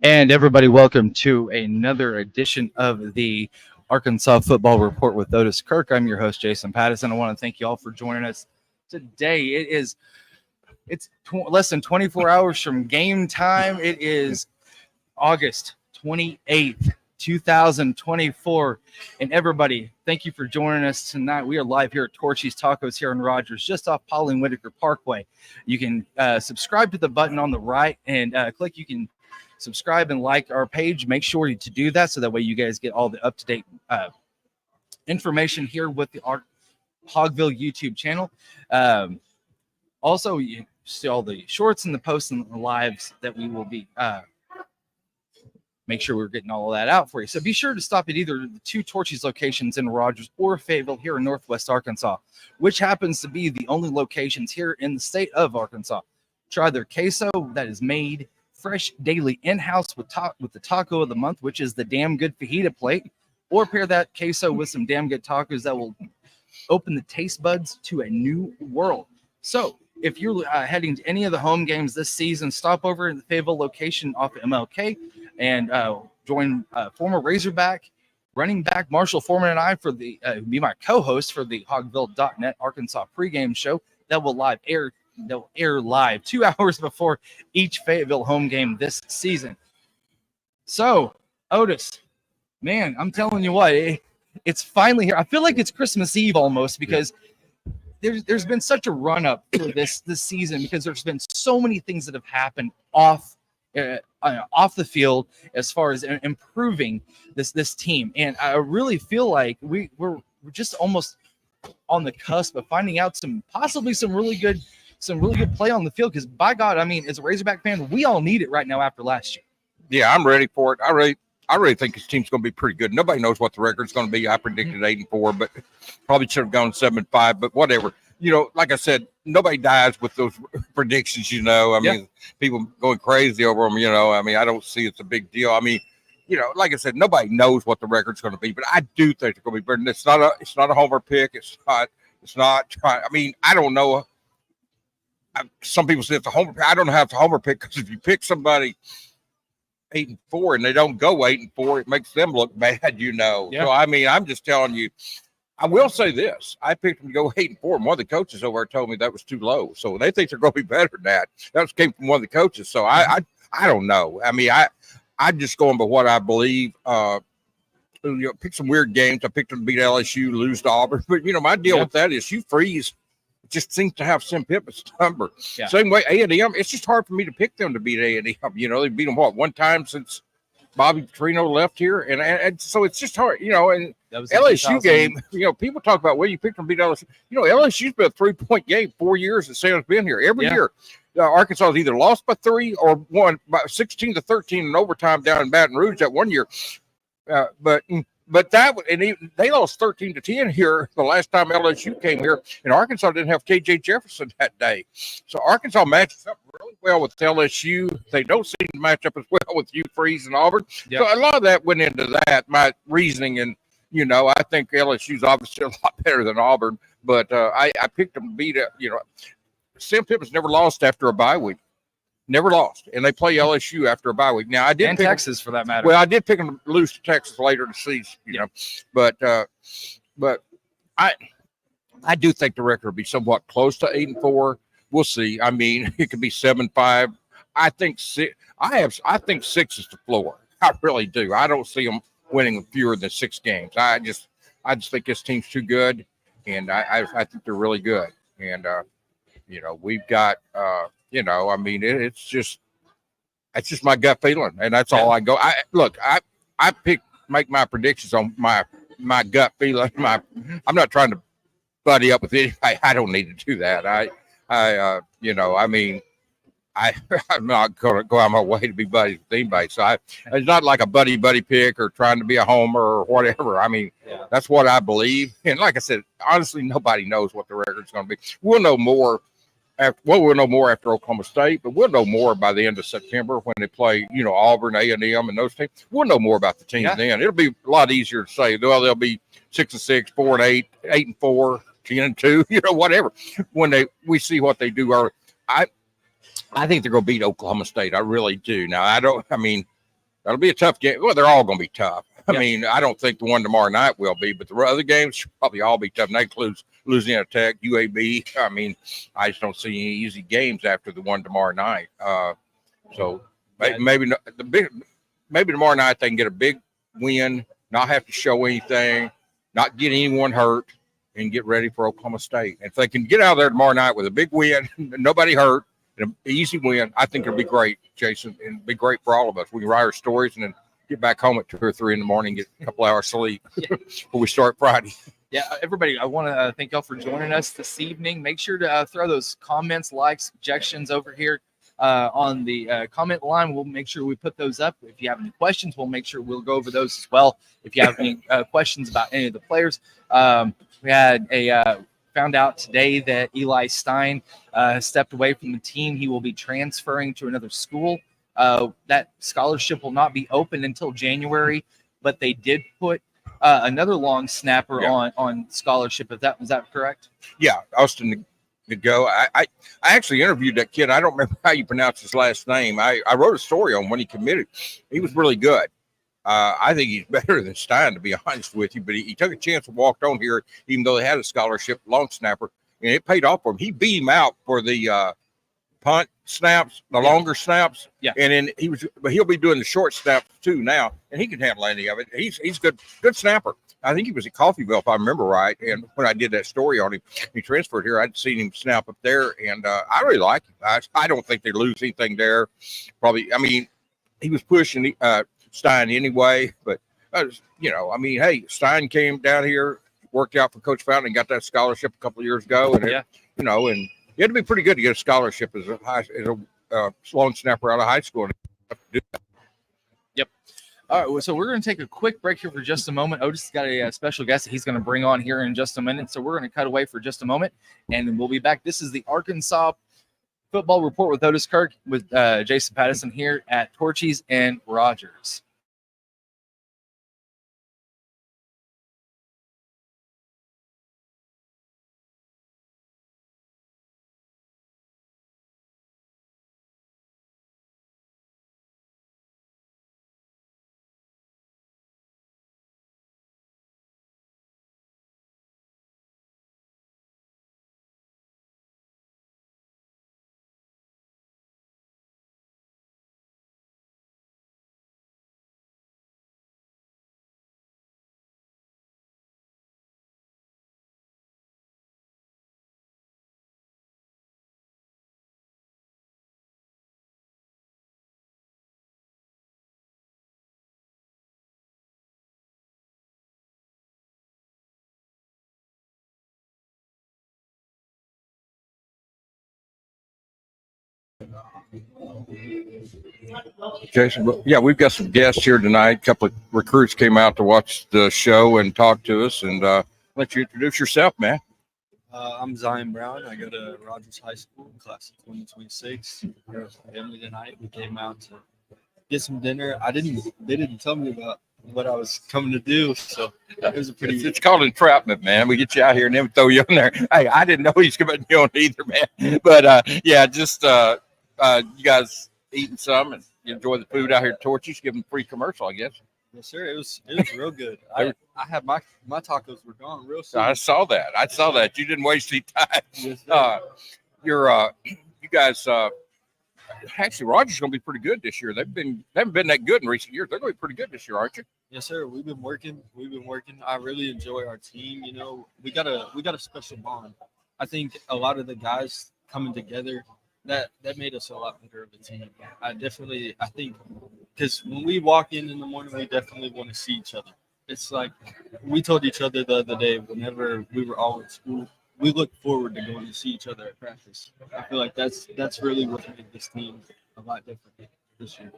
And everybody, welcome to another edition of the Arkansas Football Report with Otis Kirk. I'm your host, Jason Pattison. I want to thank you all for joining us today. It's less than 24 hours from game time. It is August 28th, 2024. And everybody, thank you for joining us tonight. We are live here at Torchys Tacos here in Rogers, just off Pauline Whitaker Parkway. You can subscribe to the button on the right and click. You can subscribe and like our page. Make sure to do that so that way you guys get all the up-to-date information here with the Hogville YouTube channel. Also, you see all the shorts and the posts and the lives that we will be make sure we're getting all of that out for you. So be sure to stop at either the two Torchys locations in Rogers or Fayetteville here in Northwest Arkansas, which happens to be the only locations here in the state of Arkansas. Try their queso that is made fresh daily in-house with the taco of the month, which is the damn good fajita plate, or pair that queso with some damn good tacos that will open the taste buds to a new world. So if you're heading to any of the home games this season, stop over at the Fayetteville location off of MLK and join former Razorback running back Marshall Foreman and I for the be my co-host for the Hogville.net Arkansas pregame show that will air live 2 hours before each Fayetteville home game this season. So, Otis, man, I'm telling you what, it's finally here. I feel like it's Christmas Eve almost because there's been such a run up for this season because there's been so many things that have happened off the field as far as improving this team, and I really feel like we're just almost on the cusp of finding out some really good play on the field. Because by God, I mean, as a Razorback fan, we all need it right now after last year. Yeah, I'm ready for it. I really think this team's going to be pretty good. Nobody knows what the record's going to be. I predicted 8-4, but probably should have gone 7-5. But whatever. You know, like I said, nobody dies with those predictions. You know, I mean, people going crazy over them. You know, I mean, I don't see it's a big deal. I mean, you know, like I said, nobody knows what the record's going to be, but I do think it's going to be better. And it's not a homer pick. It's not. I mean, I don't know. Some people say it's a homer pick. I don't know how it's a homer pick because if you pick somebody 8-4 and they don't go 8-4, it makes them look bad, you know. Yeah. So I mean, I'm just telling you. I will say this: I picked them to go 8-4, and one of the coaches over there told me that was too low. So they think they're going to be better than that. That came from one of the coaches. So I don't know. I mean, I'm just going by what I believe. You know, pick some weird games. I picked them to beat LSU, lose to Auburn. But you know, my deal with that is Hugh Freeze just seems to have Sim Pippen's number. Yeah. Same way A&M. It's just hard for me to pick them to beat A&M. You know, they beat them one time since Bobby Petrino left here, and so it's just hard, you know. And that was LSU game, you know, people talk about you picked them to beat LSU. You know, LSU's been a 3-point game 4 years that Sam's been here. Every year, Arkansas has either lost by 3 or won by 16-13 in overtime down in Baton Rouge that one year. But they lost 13-10 here the last time LSU came here, and Arkansas didn't have KJ Jefferson that day. So Arkansas matches up really well with LSU. They don't seem to match up as well with Hugh Freeze and Auburn. Yep. So a lot of that went into that, my reasoning. And, you know, I think LSU's obviously a lot better than Auburn, but I picked them to beat it. You know, Sam Pittman's never lost after a bye week. Never lost, and they play LSU after a bye week. Now I did pick Texas for that matter. Well, I did pick them to lose to Texas later in the season, you know, but I do think the record will be somewhat close to 8-4. We'll see. I mean, it could be 7-5. I think 6. I think 6 is the floor. I really do. I don't see them winning fewer than 6 games. I just think this team's too good, and I think they're really good. And you know, we've got. You know, I mean, it's just my gut feeling, and that's all I go. I make my predictions on my gut feeling. I'm not trying to buddy up with anybody. I don't need to do that. You know, I mean, I'm not going to go out of my way to be buddies with anybody. So it's not like a buddy pick or trying to be a homer or whatever. I mean, that's what I believe. And like I said, honestly, nobody knows what the record's going to be. We'll know more. We'll know more after Oklahoma State, but we'll know more by the end of September when they play, you know, Auburn, A&M, and those teams. We'll know more about the teams then. It'll be a lot easier to say. Well, they'll be 6-6, 4-8, 8-4, 10-2, you know, whatever. When we see what they do early, I think they're going to beat Oklahoma State. I really do. Now, I mean, That'll be a tough game. Well, they're all going to be tough. I Yeah. mean, I don't think the one tomorrow night will be, but the other games should probably all be tough. And that includes Louisiana Tech, UAB. I mean, I just don't see any easy games after the one tomorrow night. So maybe tomorrow night they can get a big win, not have to show anything, not get anyone hurt, and get ready for Oklahoma State. And if they can get out of there tomorrow night with a big win, nobody hurt, and an easy win, I think it'll be great, Jason, and be great for all of us. We can write our stories and then get back home at 2 or 3 in the morning, get a couple hours sleep before we start Friday. Yeah, everybody, I want to thank y'all for joining us this evening. Make sure to throw those comments, likes, suggestions over here on the comment line. We'll make sure we put those up. If you have any questions, we'll make sure we'll go over those as well. If you have any questions about any of the players, we had found out today that Eli Stein stepped away from the team. He will be transferring to another school. That scholarship will not be open until January, but they did put another long snapper on scholarship. Is that correct? Yeah, Austin Go. I actually interviewed that kid. I don't remember how you pronounce his last name. I wrote a story on when he committed. He was really good. I think he's better than Stein, to be honest with you, but he took a chance and walked on here, even though they had a scholarship, long snapper, and it paid off for him. He beat him out for the punt snaps, the longer snaps. Yeah. And then he'll be doing the short snaps too now, and he can handle any of it. He's good snapper. I think he was at Coffeyville, if I remember right. And when I did that story on him, he transferred here. I'd seen him snap up there, and I really like him. I don't think they lose anything there. Probably, I mean, he was pushing Stein anyway, but hey, Stein came down here, worked out for Coach Fountain, and got that scholarship a couple of years ago, and and you had to be pretty good to get a scholarship as a long snapper out of high school. Yep. All right, so we're going to take a quick break here for just a moment. Otis has got a special guest that he's going to bring on here in just a minute, so we're going to cut away for just a moment, and we'll be back. This is the Arkansas Football Report with Otis Kirk with Jason Patterson here at Torchys and Rogers. Jason, yeah, we've got some guests here tonight. A couple of recruits came out to watch the show and talk to us, and let you introduce yourself, man. I'm Zion Brown. I go to Rogers High School, class of 2026. We're with my family tonight. We came out to get some dinner. They didn't tell me about what I was coming to do, so it was a pretty. It's called entrapment, man. We get you out here and then we throw you on there. Hey, I didn't know he was coming on either, man. But just you guys eating some and you enjoy the food out here at Torchys. Give them a free commercial, I guess. Yes, sir. It was real good. I had my tacos were gone real soon. I saw that. You didn't waste any time. Yes, sir. You guys. Actually, Rogers going to be pretty good this year. They haven't been that good in recent years. They're going to be pretty good this year, aren't you? Yes, sir. We've been working. I really enjoy our team. You know, we got a special bond. I think a lot of the guys coming together that made us a lot better of a team. I think because when we walk in the morning, we definitely want to see each other. It's like we told each other the other day whenever we were all in school, we look forward to going to see each other at practice. I feel like that's really what made this team a lot different this year.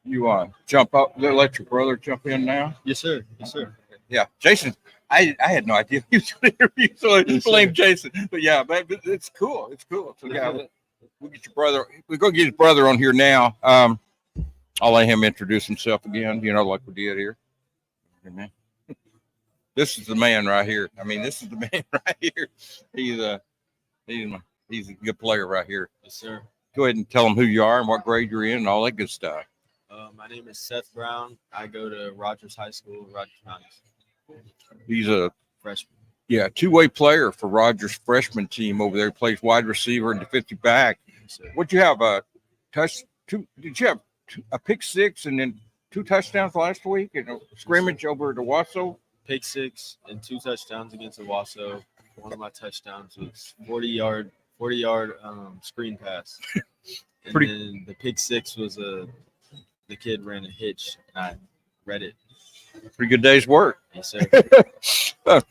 You jump up, let your brother jump in now. Yes, sir. Yes, sir. Yeah, Jason. I had no idea he was going to interview, so I blame Jason. But yeah, but it's cool. It's cool. So yeah, we'll get your brother. We're going to get his brother on here now. I'll let him introduce himself again. You know, like we did here. Amen. This is the man right here. I mean, this is the man right here. He's a good player right here. Yes, sir. Go ahead and tell him who you are and what grade you're in and all that good stuff. My name is Seth Brown. I go to Rogers High School, Rogers Mountains. He's a Freshman. two-way player for Rogers' freshman team over there. He plays wide receiver and defensive back. So, What'd you have? Did you have a pick six and then 2 touchdowns last week in a scrimmage over at Owasso? pick 6 and 2 touchdowns against Owasso. One of my touchdowns was 40-yard screen pass. And then the pick 6 was the kid ran a hitch. And I read it. Pretty good day's work. Yes, sir. I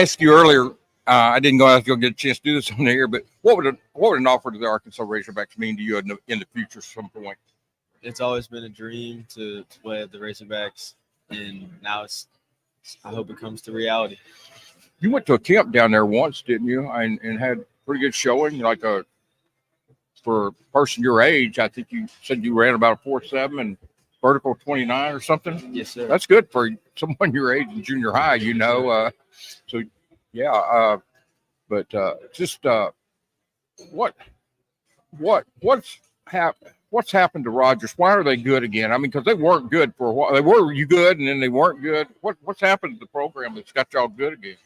asked you earlier. I didn't go get a chance to do this on the air, but what would an offer to the Arkansas Razorbacks mean to you in the future at some point? It's always been a dream to play at the Razorbacks, and now I hope it comes to reality. You went to a camp down there once, didn't you? And had pretty good showing, for a person your age. I think you said you ran about a 4.7 and vertical 29 or something. Yes, sir. That's good for someone your age in junior high, So, yeah. Just what's happened to Rogers? Why are they good again? I mean, because they weren't good for a while. They were good, and then they weren't good. What's happened to the program that's got y'all good again?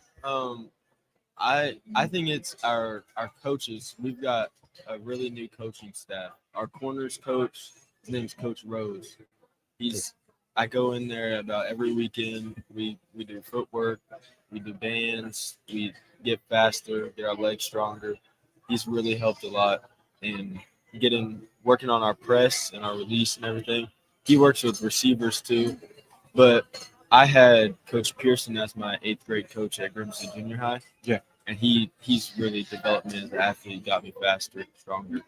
I think it's our coaches. We've got a really new coaching staff. Our corners coach, his name's Coach Rose. I go in there about every weekend. We do footwork, we do bands, we get faster, get our legs stronger. He's really helped a lot in working on our press and our release and everything. He works with receivers too. But I had Coach Pearson as my 8th grade coach at Grimsley Junior High. Yeah. And he's really developed me as an athlete, got me faster, stronger.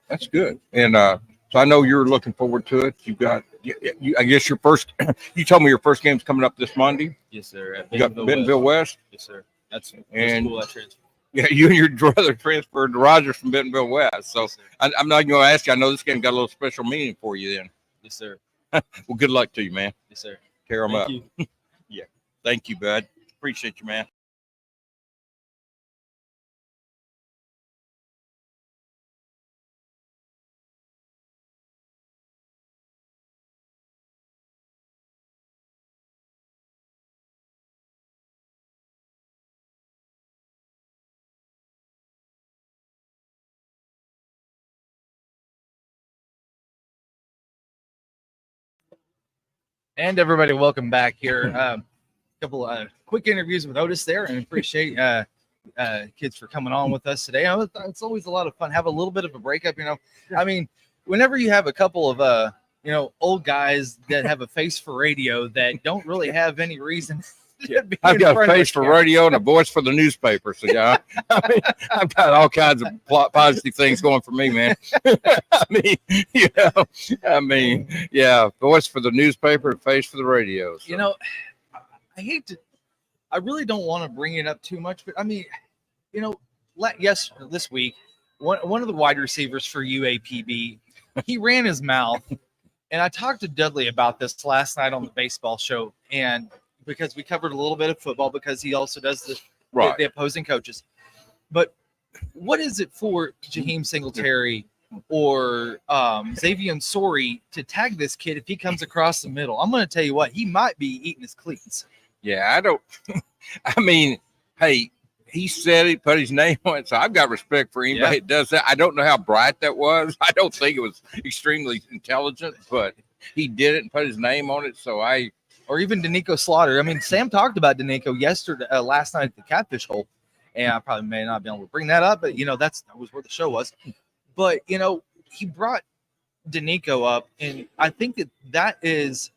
That's good. And so I know you're looking forward to it. I guess your first, you told me your first game's coming up this Monday. Yes, sir. At You got Bentonville West. Yes, sir. That's the And- school I transferred. Yeah, you and your brother transferred to Rogers from Bentonville West. So Yes, sir. I'm not going to ask you. I know this game got a little special meaning for you then. Yes, sir. Well, good luck to you, man. Yes, sir. Tear them up. Thank you. Thank you, bud. Appreciate you, man. And everybody, welcome back here. A couple quick interviews with Otis there, and appreciate kids for coming on with us today. It's always a lot of fun. Have a little bit of a breakup, I mean, whenever you have a couple of old guys that have a face for radio that don't really have any reason. I've got a face for radio and a voice for the newspaper. So yeah, I mean, I've got all kinds of positive things going for me, man. Voice for the newspaper and face for the radio. So. I really don't want to bring it up too much, but I mean, this week, one of the wide receivers for UAPB, he ran his mouth, and I talked to Dudley about this last night on the baseball show, and because we covered a little bit of football, because he also does the opposing coaches. But what is it for Jaheim Singletary or Xavier Sori to tag this kid if he comes across the middle? I'm going to tell you what, he might be eating his cleats. Yeah, I don't. I mean, hey, he said it, put his name on it, so I've got respect for anybody that does that. I don't know how bright that was. I don't think it was extremely intelligent, but he did it and put his name on it. So or even Danico Slaughter. I mean, Sam talked about Danico last night at the Catfish Hole, and I probably may not be able to bring that up, but that was where the show was. But he brought Danico up, and I think that is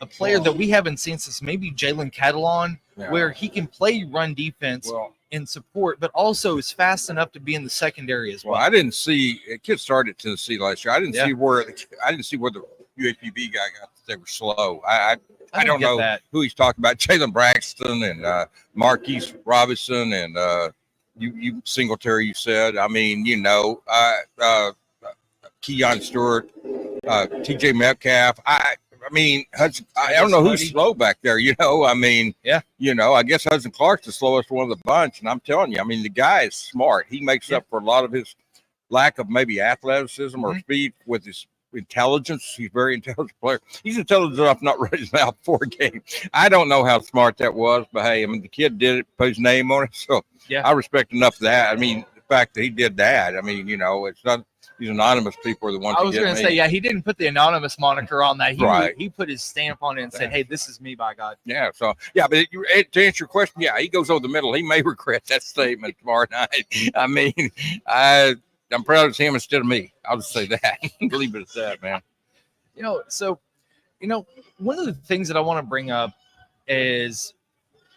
a player that we haven't seen since maybe Jalen Catalon, where he can play run defense and support, but also is fast enough to be in the secondary as well. I didn't see a kid started at Tennessee last year. I didn't see where the UAPB guy got that they were slow. I don't know who he's talking about. Jalen Braxton and Marquise Robinson and you Singletary. You said. I mean, Keon Stewart, TJ Metcalf. I mean, Hudson, I don't know who's slow back there. I mean, I guess Hudson Clark's the slowest one of the bunch. And I'm telling you, I mean, the guy is smart. He makes up for a lot of his lack of maybe athleticism or speed with his intelligence. He's a very intelligent player. He's intelligent enough not to raise his mouth before a game. I don't know how smart that was, but hey, I mean, the kid did it, put his name on it. So Yeah. I respect enough of that. I mean, the fact that he did that, I mean, you know, it's not these anonymous people are the ones. I was going to say, yeah, he didn't put the anonymous moniker on that. He put his stamp on it and said, "Hey, this is me, by God." Yeah. So yeah, but to answer your question, yeah, he goes over the middle. He may regret that statement tomorrow night. I mean, I'm proud it's him instead of me. I'll just say that. Leave it at that, man. So, one of the things that I want to bring up is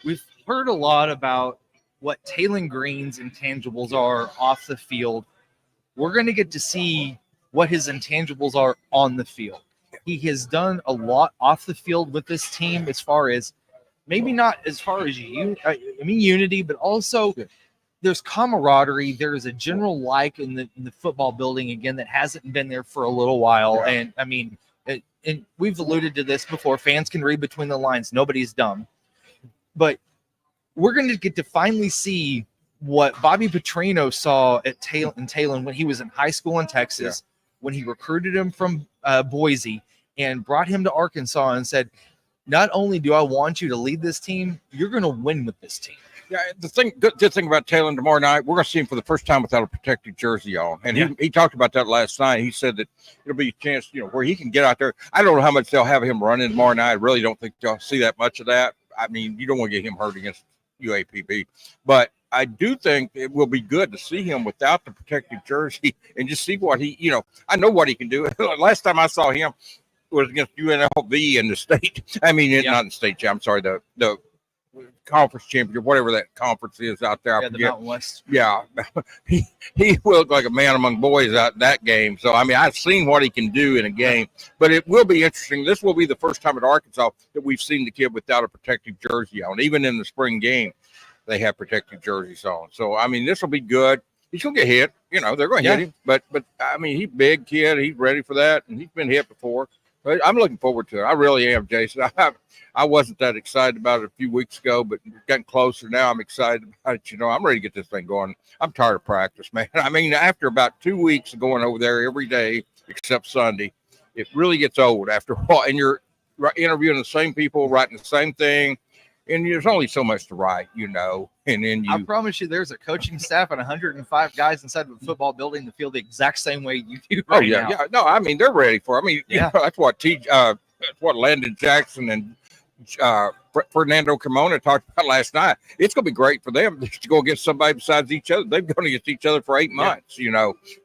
we've heard a lot about what Taylon Green's intangibles are off the field. We're going to get to see what his intangibles are on the field. He has done a lot off the field with this team, as far as maybe not as far as unity, but also there's camaraderie. There's a general like in the football building again that hasn't been there for a little while. Yeah. And I mean, and we've alluded to this before. Fans can read between the lines. Nobody's dumb, but we're going to get to finally see what Bobby Petrino saw at Taylon when he was in high school in Texas, when he recruited him from Boise and brought him to Arkansas and said, "Not only do I want you to lead this team, you're going to win with this team." Yeah, the good thing about Taylon tomorrow night, we're going to see him for the first time without a protected jersey on. And he talked about that last night. He said that it'll be a chance, where he can get out there. I don't know how much they'll have him running tomorrow night. I really don't think they'll see that much of that. I mean, you don't want to get him hurt against UAPB. But I do think it will be good to see him without the protected jersey and just see what he, I know what he can do. Last time I saw him was against UNLV in the state. I mean, not in the state, I'm sorry, the conference championship, whatever that conference is out there. The Mountain West. Yeah. he will look like a man among boys out that game. So, I mean, I've seen what he can do in a game, but it will be interesting. This will be the first time at Arkansas that we've seen the kid without a protective jersey on. Even in the spring game, they have protective jerseys on. So, I mean, this will be good. He's going to get hit. They're going to hit him. But, I mean, he's a big kid. He's ready for that, and he's been hit before. But I'm looking forward to it. I really am, Jason. I wasn't that excited about it a few weeks ago, but getting closer now, I'm excited about it. I'm ready to get this thing going. I'm tired of practice, man. I mean, after about 2 weeks of going over there every day except Sunday, it really gets old after a while. And you're interviewing the same people, writing the same thing, and there's only so much to write, and then I promise you, there's a coaching staff and 105 guys inside of a football building that feel the exact same way you do right now. Yeah. No, I mean, they're ready for it. I mean, that's what Landon Jackson and Fernando Carmona talked about last night. It's going to be great for them to go against somebody besides each other. They've gone against each other for 8 months,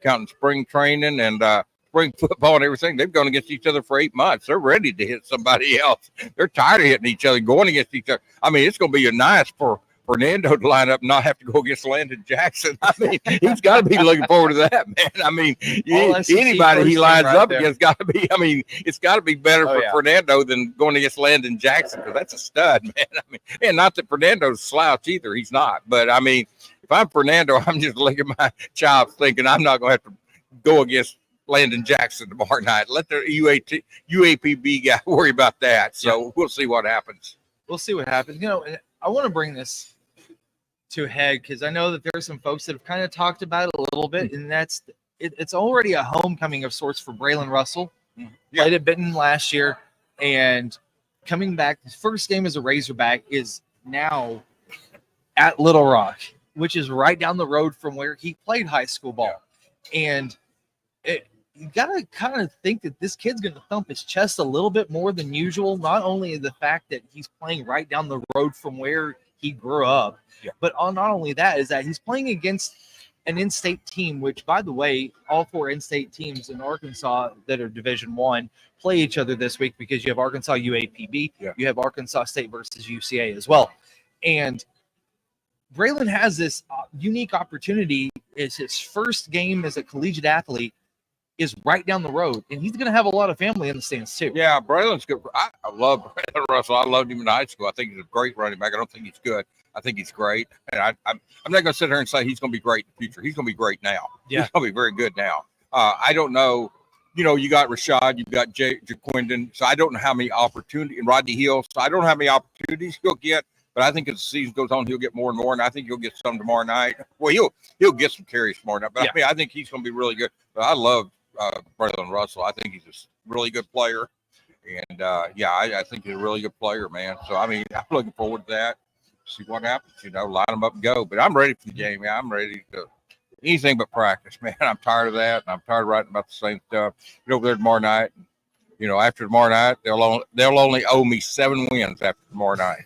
counting spring training and spring football and everything. They've gone against each other for 8 months. They're ready to hit somebody else. They're tired of hitting each other, going against each other. I mean, it's going to be nice for Fernando to line up and not have to go against Landon Jackson. I mean, he's got to be looking forward to that, man. I mean, anybody he lines up against got to be, it's got to be better for Fernando than going against Landon Jackson, because that's a stud, man. I mean, and not that Fernando's a slouch either. He's not. But, I mean, if I'm Fernando, I'm just looking at my chops thinking I'm not going to have to go against Landon Jackson tomorrow night. Let the UAPB guy worry about that. So we'll see what happens. We'll see what happens. I want to bring this to a head because I know that there are some folks that have kind of talked about it a little bit, and that's it's already a homecoming of sorts for Braylon Russell. Played at Benton last year, and coming back, his first game as a Razorback is now at Little Rock, which is right down the road from where he played high school ball. And you got to kind of think that this kid's going to thump his chest a little bit more than usual. Not only the fact that he's playing right down the road from where he grew up, but not only that is that he's playing against an in-state team, which, by the way, all 4 in-state teams in Arkansas that are Division I play each other this week, because you have Arkansas UAPB, you have Arkansas State versus UCA as well. And Braylon has this unique opportunity. It's his first game as a collegiate athlete is right down the road, and he's going to have a lot of family in the stands too. Yeah, Braylon's good. I love Braylon Russell. I loved him in high school. I think he's a great running back. I don't think he's good. I think he's great. And I'm not going to sit here and say he's going to be great in the future. He's going to be great now. He's going to be very good now. I don't know. You got Rashad, you've got Jaquindon. So I don't know how many opportunities, and Rodney Hill. So I don't know how many opportunities he'll get. But I think as the season goes on, he'll get more and more, and I think he'll get some tomorrow night. Well, he'll get some carries tomorrow night. But I mean, I think he's going to be really good. But I love Braylon Russell. I think he's a really good player. And, I think he's a really good player, man. So, I mean, I'm looking forward to that. See what happens, line them up and go. But I'm ready for the game. Yeah, I'm ready to anything but practice, man. I'm tired of that. And I'm tired of writing about the same stuff. Get over there tomorrow night. After tomorrow night, they'll only owe me 7 wins after tomorrow night.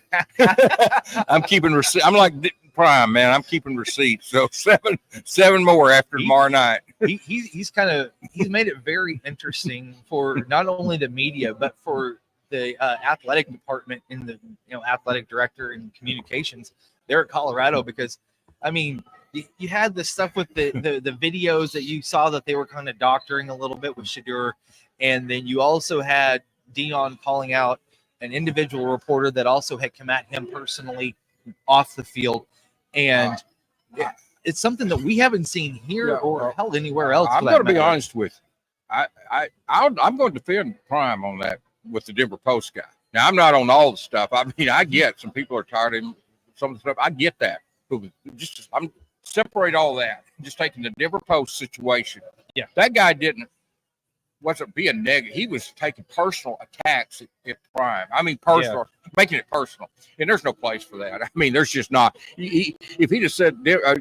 I'm keeping receipt. I'm like Prime, man. I'm keeping receipts. So seven more after tomorrow night. He's made it very interesting for not only the media but for the athletic department and the athletic director and communications there at Colorado, because I mean you had this stuff with the videos that you saw that they were kind of doctoring a little bit with Shadur. And then you also had Dion calling out an individual reporter that also had come at him personally off the field. And it's something that we haven't seen here or held anywhere else. I'm going to be honest with you. I'm going to defend Prime on that with the Denver Post guy. Now, I'm not on all the stuff. I mean, I get some people are tired of some of the stuff. I get that. I'm separate all that. Just taking the Denver Post situation. Yeah. That guy wasn't being negative. He was taking personal attacks at Prime. I mean, making it personal. And there's no place for that. I mean, there's just not. If he just said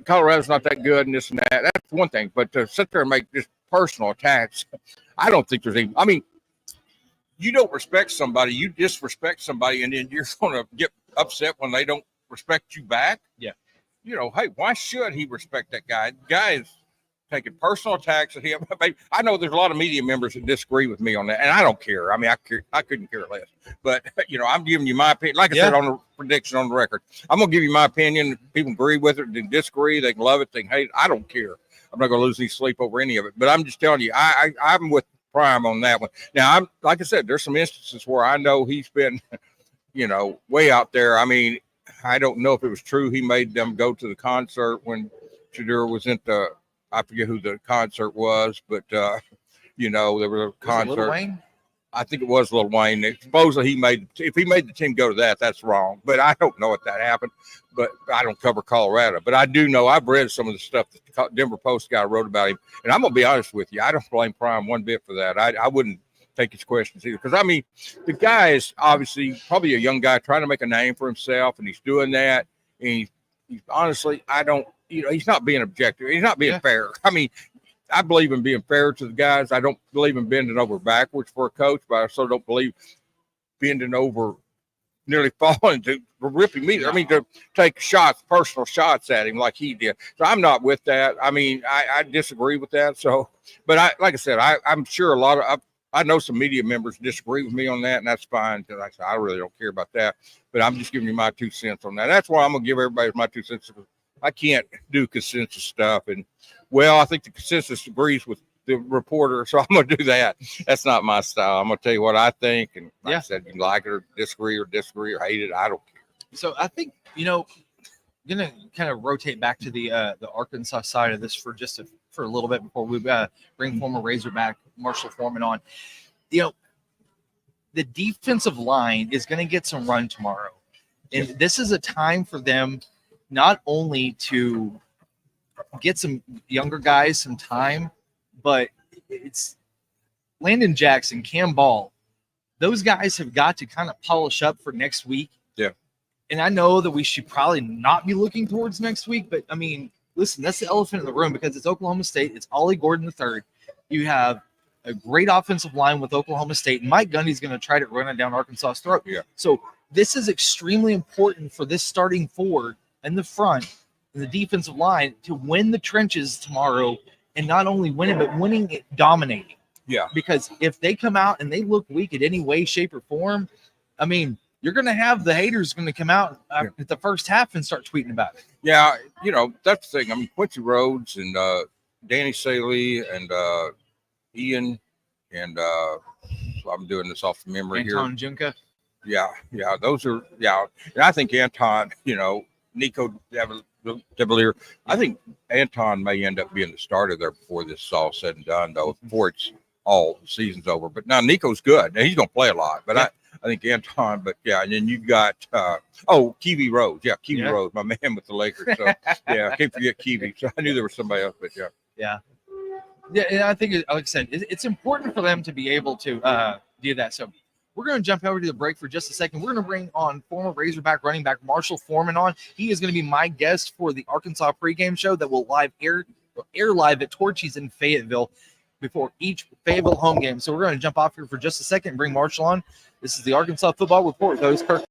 Colorado's not that good and this and that, that's one thing. But to sit there and make just personal attacks, I don't think there's any. I mean, you don't respect somebody, you disrespect somebody, and then you're going to get upset when they don't respect you back. Yeah. Hey, why should he respect that guy? The guy is taking personal attacks at him. I know there's a lot of media members that disagree with me on that, and I don't care. I mean, I couldn't care less. But, I'm giving you my opinion. Like I said on the prediction on the record, I'm going to give you my opinion. If people agree with it, they disagree, they can love it, they can hate it. I don't care. I'm not going to lose any sleep over any of it. But I'm just telling you, I'm with Prime on that one. Now, I'm like I said, there's some instances where I know he's been, way out there. I mean, I don't know if it was true he made them go to the concert when Shadur was at I forget who the concert was, but there was a concert. Was it Lil Wayne? I think it was Lil Wayne. Supposedly if he made the team go to that, that's wrong. But I don't know if that happened. But I don't cover Colorado. But I do know I've read some of the stuff that the Denver Post guy wrote about him. And I'm going to be honest with you. I don't blame Prime one bit for that. I wouldn't take his questions either. Because, I mean, the guy is obviously probably a young guy trying to make a name for himself. And he's doing that. And he's honestly, he's not being objective. He's not being fair. I mean, I believe in being fair to the guys. I don't believe in bending over backwards for a coach, but I also don't believe bending over, nearly falling to ripping me. I mean, to take personal shots at him like he did. So I'm not with that. I mean, I disagree with that. So, but like I said, I'm sure I know some media members disagree with me on that, and that's fine. Because like I said, I really don't care about that. But I'm just giving you my 2 cents on that. That's why I'm going to give everybody my 2 cents. I can't do consensus stuff. And, I think the consensus agrees with the reporter, so I'm going to do that. That's not my style. I'm going to tell you what I think. And like I said, you can like it or disagree or hate it. I don't care. So I think, I'm going to kind of rotate back to the Arkansas side of this for a little bit before we bring former Razorback Marshall Foreman on. The defensive line is going to get some run tomorrow. And this is a time for them not only to get some younger guys some time, but it's Landon Jackson, Cam Ball. Those guys have got to kind of polish up for next week. Yeah. And I know that we should probably not be looking towards next week, but I mean, listen, that's the elephant in the room because it's Oklahoma State. It's Ollie Gordon III. You have a great offensive line with Oklahoma State, and Mike Gundy's going to try to run it down Arkansas's throat. Yeah. So this is extremely important for this starting forward in the front and the defensive line to win the trenches tomorrow, and not only win it, but winning it, dominating. Yeah. Because if they come out and they look weak in any way, shape, or form, I mean, you're going to have the haters going to come out at the first half and start tweeting about it. Yeah, that's the thing. I mean, Quincy Rhodes and Danny Saley and Ian and I'm doing this off the memory Anton Junka. Yeah, those are and I think Anton, Nico Devalier. I think Anton may end up being the starter there before this is all said and done, though, before it's all the season's over. But now Nico's good. Now he's going to play a lot. But I think Anton, but and then you got Kiwi Rose. Yeah, Kiwi Rose, my man with the Lakers. So I can't forget Kiwi. So I knew there was somebody else, but yeah. Yeah, and I think, like I said, it's important for them to be able to do that. So we're going to jump over to the break for just a second. We're going to bring on former Razorback running back Marshall Foreman on. He is going to be my guest for the Arkansas pregame show that will air live at Torchys in Fayetteville before each Fayetteville home game. So we're going to jump off here for just a second and bring Marshall on. This is the Arkansas Football Report. Otis, Kirk.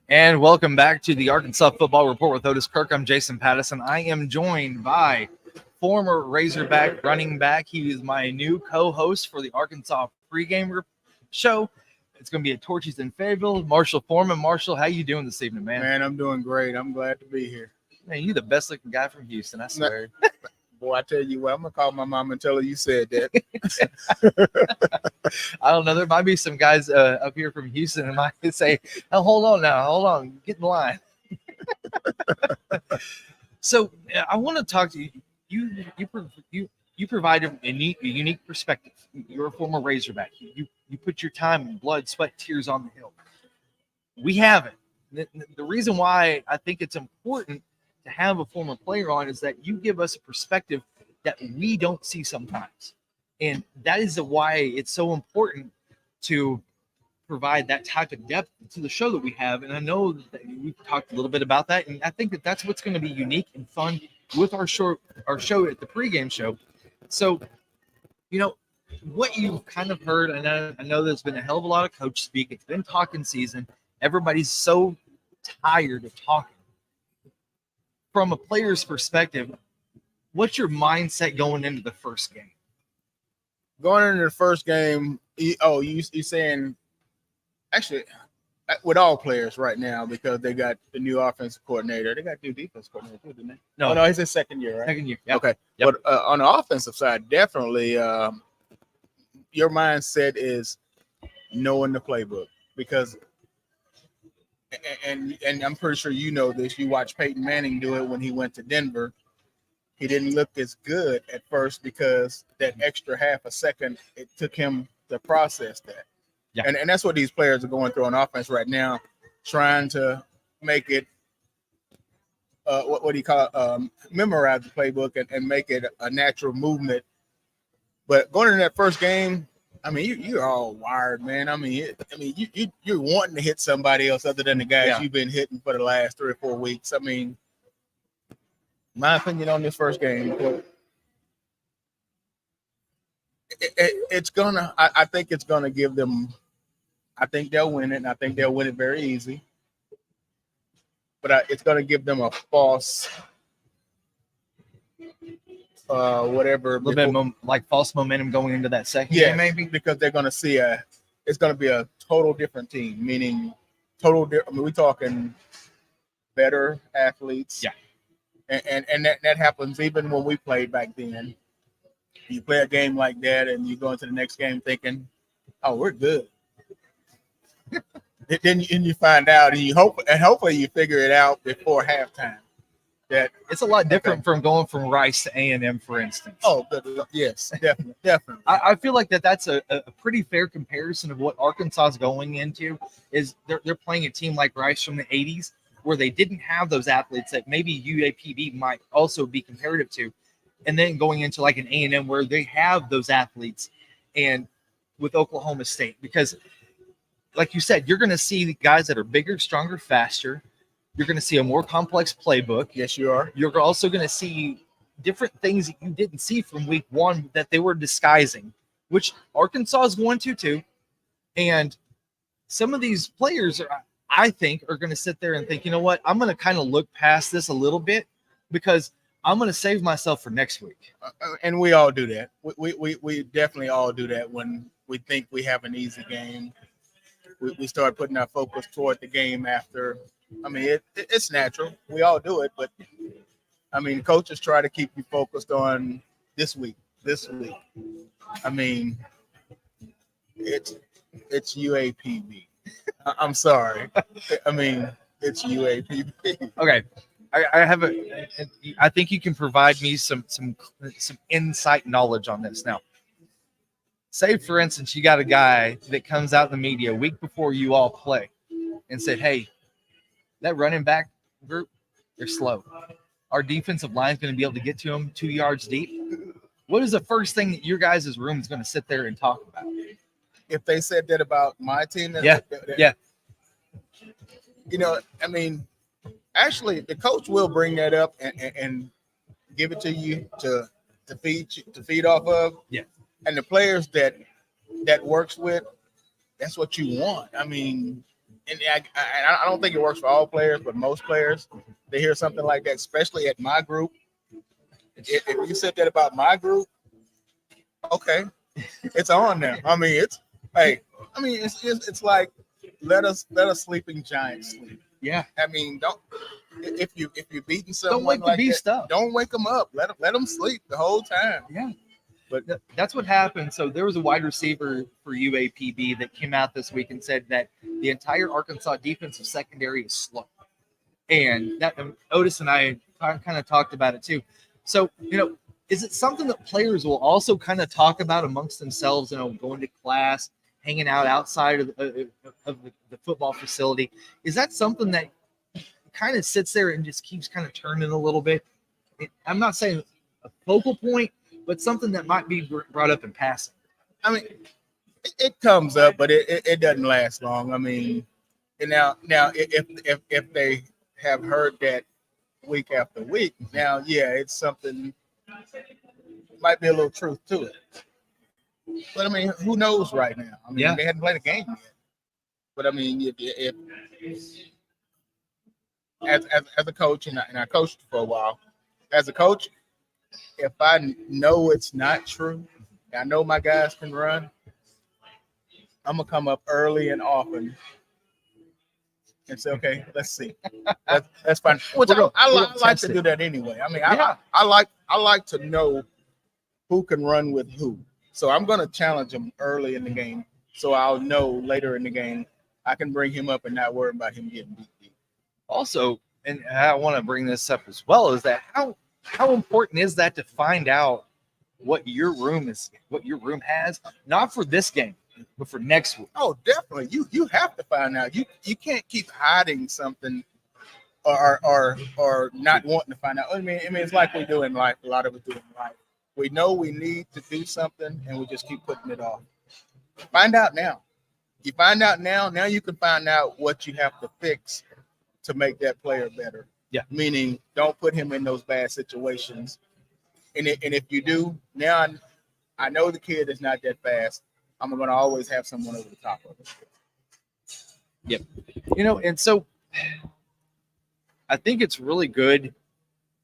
And welcome back to the Arkansas Football Report with Otis Kirk. I'm Jason Pattison. I am joined by former Razorback running back. He is my new co-host for the Arkansas pregame show. It's going to be at Torchys in Fayetteville. Marshall Foreman. Marshall, how you doing this evening, man? Man, I'm doing great. I'm glad to be here. Man, you're the best looking guy from Houston, I swear. Boy, I tell you what, I'm going to call my mom and tell her you said that. I don't know. There might be some guys up here from Houston and might say, oh, hold on now. Hold on. Get in line. So I want to talk to you. You provide a unique perspective. You're a former Razorback. You put your time and blood, sweat, tears on the hill. We haven't. The reason why I think it's important to have a former player on is that you give us a perspective that we don't see sometimes. And that is why it's so important to provide that type of depth to the show that we have. And I know that we've talked a little bit about that. And I think that that's what's going to be unique and fun with our show at the pregame show. So, what you've kind of heard, I know there's been a hell of a lot of coach speak. It's been talking season. Everybody's so tired of talking. From a player's perspective, what's your mindset going into the first game? Going into the first game, you're saying, actually, with all players right now, because they got the new offensive coordinator. They got new defense coordinator too, didn't they? No, no, he's his second year, right? Second year. Yep. Okay. Yep. But on the offensive side, definitely your mindset is knowing the playbook, because and I'm pretty sure you know this. You watched Peyton Manning do it when he went to Denver. He didn't look as good at first because that extra half a second it took him to process that. Yeah. And that's what these players are going through on offense right now, trying to make it what do you call it? Memorize the playbook and make it a natural movement. But going into that first game, I mean, you're all wired, man. You're wanting to hit somebody else other than the guys you've been hitting for the last 3 or 4 weeks. I mean, my opinion on this first game, I think it's gonna give them. I think they'll win it, and I think they'll win it very easy. but it's going to give them a false whatever. A little bit like false momentum going into that second Yeah, game, maybe. because they're going to see it's going to be a total different team, meaning total. I mean, we're talking better athletes. Yeah. And that happens even when we played back then. You play a game like that, and you go into the next game thinking, "Oh, we're good." then you find out, and hopefully you figure it out before halftime. That It's a lot different from going from Rice to A&M, for instance. oh, good, yes, definitely. I feel like that's a pretty fair comparison of what Arkansas is going into. Is they're playing a team like Rice from the 80s, where they didn't have those athletes that maybe UAPB might also be comparative to, and then going into like an A&M where they have those athletes, and with Oklahoma State, because like you said, you're going to see the guys that are bigger, stronger, faster. You're going to see a more complex playbook. Yes, you are. You're also going to see different things that you didn't see from week one that they were disguising, which Arkansas is going to too. And some of these players, I think, are going to sit there and think, you know what, I'm going to kind of look past this a little bit because I'm going to save myself for next week. And we all do that. We definitely all do that when we think we have an easy game. We start putting our focus toward the game after. I mean, it's natural. We all do it, but I mean, coaches try to keep you focused on this week. I mean, it's UAPB. I'm sorry. I mean, it's UAPB. Okay, I have I think you can provide me some insight knowledge on this now. Say, for instance, you got a guy that comes out in the media a week before you all play and said, "Hey, that running back group, they're slow. Our defensive line is going to be able to get to them 2 yards deep." What is the first thing that your guys' room is going to sit there and talk about? If they said that about my team, Yeah. You know, I mean, actually, the coach will bring that up and give it to you to feed off of. Yeah. And the players that works with, that's what you want. I mean, and I don't think it works for all players, but most players, they hear something like that, especially at my group. If you said that about my group, okay, it's on now. I mean, it's like let us sleeping giant sleep. Yeah. I mean, if you're beating someone Don't wake like the beast that, up. don't wake them up. Let them sleep the whole time. Yeah. But That's what happened. So there was a wide receiver for UAPB that came out this week and said that the entire Arkansas defensive secondary is slow. And that Otis and I kind of talked about it too. So, you know, is it something that players will also kind of talk about amongst themselves, you know, going to class, hanging out outside of the football facility? Is that something that kind of sits there and just keeps kind of turning a little bit? I'm not saying a focal point, but something that might be brought up in passing. I mean, it comes up, but it doesn't last long. I mean, and now if they have heard that week after week, now it's something. Might be a little truth to it. But I mean, who knows right now? I mean, they hadn't played a game yet. But I mean, if as a coach, and I coached for a while, as a coach, if I know it's not true, I know my guys can run, I'm gonna come up early and often and say, okay, let's see. That's fine. Which I like to do that anyway. I mean, I like to know who can run with who. So I'm gonna challenge him early in the game, so I'll know later in the game I can bring him up and not worry about him getting beat. Also, and I want to bring this up as well, is that how important is that to find out what your room has, not for this game, but for next week? Oh, definitely. You have to find out. You can't keep hiding something or not wanting to find out. I mean, it's like we do in life. A lot of us do in life. We know we need to do something, and we just keep putting it off. Find out now. You find out now. Now you can find out what you have to fix to make that player better. Yeah. Meaning, don't put him in those bad situations. And if you do, now I know the kid is not that fast. I'm going to always have someone over the top of it. Yep. You know, and so I think it's really good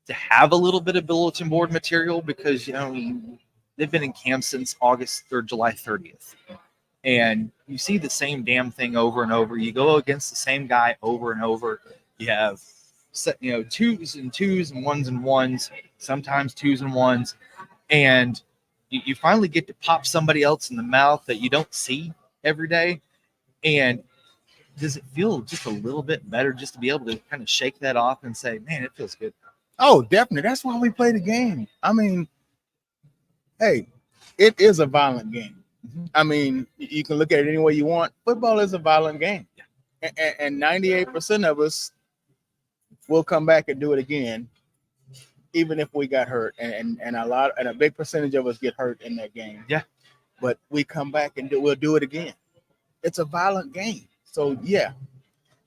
to have a little bit of bulletin board material because, they've been in camp since August or July 30th. And you see the same damn thing over and over. You go against the same guy over and over. You have, twos and twos and ones, sometimes twos and ones. And you finally get to pop somebody else in the mouth that you don't see every day. And does it feel just a little bit better just to be able to kind of shake that off and say, man, it feels good? Oh, definitely. That's why we play the game. I mean, hey, it is a violent game. I mean, you can look at it any way you want. Football is a violent game. And 98% of us will come back and do it again, even if we got hurt. And a big percentage of us get hurt in that game. Yeah. But we come back and we'll do it again. It's a violent game. So, yeah.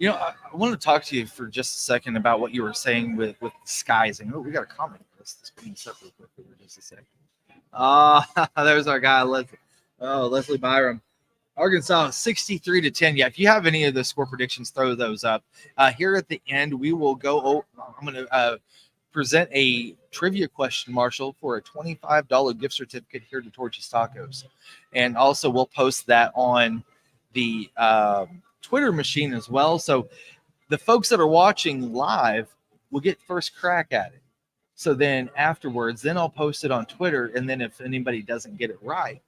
I want to talk to you for just a second about what you were saying with disguising. Oh, we got a comment. Let's bring this up real quick for just a second. There's our guy, Leslie Byram. Arkansas 63-10. Yeah, if you have any of the score predictions, throw those up. Here at the end, we will go. I'm going to present a trivia question, Marshall, for a $25 gift certificate here to Torchys Tacos. And also, we'll post that on the Twitter machine as well. So the folks that are watching live will get first crack at it. So then afterwards, I'll post it on Twitter. And then if anybody doesn't get it right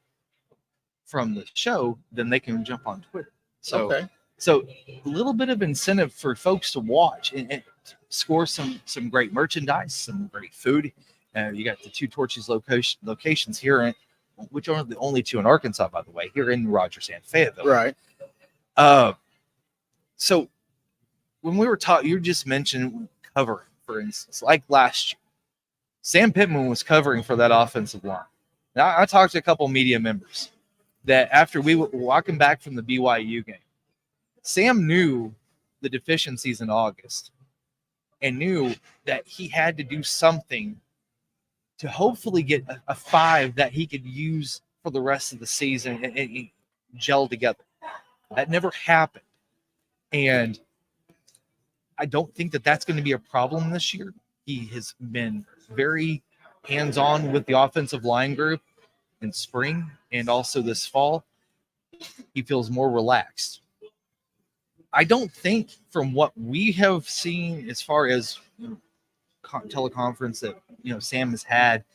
from the show, then they can jump on Twitter. So, okay. So a little bit of incentive for folks to watch and score some great merchandise, some great food. You got the two Torchys locations here, which are the only two in Arkansas, by the way, here in Rogers and Fayetteville. Right. So when we were taught, you just mentioned covering, for instance, like last year, Sam Pittman was covering for that offensive line. Now, I talked to a couple media members that after we were walking back from the BYU game, Sam knew the deficiencies in August and knew that he had to do something to hopefully get a 5 that he could use for the rest of the season and gel together. That never happened. And I don't think that that's going to be a problem this year. He has been very hands-on with the offensive line group in spring and also this fall. He feels more relaxed. I don't think from what we have seen as far as teleconference that Sam has had,